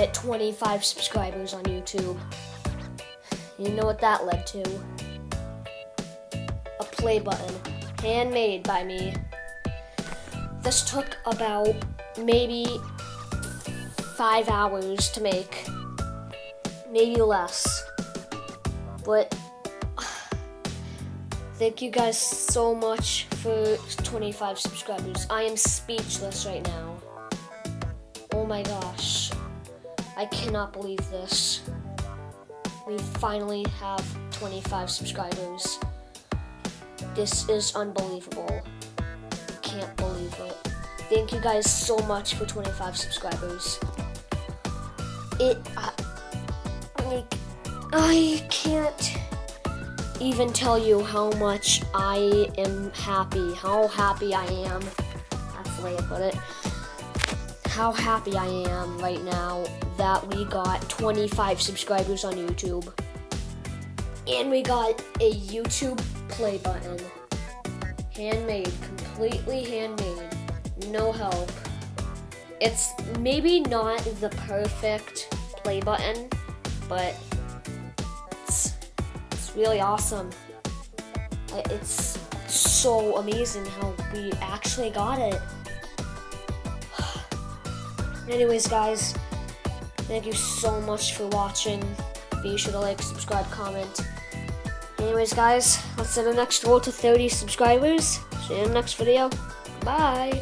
hit 25 subscribers on YouTube. You know what that led to? A play button, handmade by me. This took about maybe 5 hours to make, maybe less. But thank you guys so much for 25 subscribers. I am speechless right now. Oh my gosh. I cannot believe this. We finally have 25 subscribers. This is unbelievable. Can't believe it. Thank you guys so much for 25 subscribers. I can't even tell you how much I am happy. How happy I am. That's the way I put it. How happy I am right now that we got 25 subscribers on YouTube. And we got a YouTube play button. Handmade, completely handmade. No help. It's maybe not the perfect play button, but it's really awesome. It's so amazing how we actually got it. Anyways, guys, thank you so much for watching. Be sure to like, subscribe, comment. Anyways, guys, let's set the next goal to 30 subscribers. See you in the next video. Bye.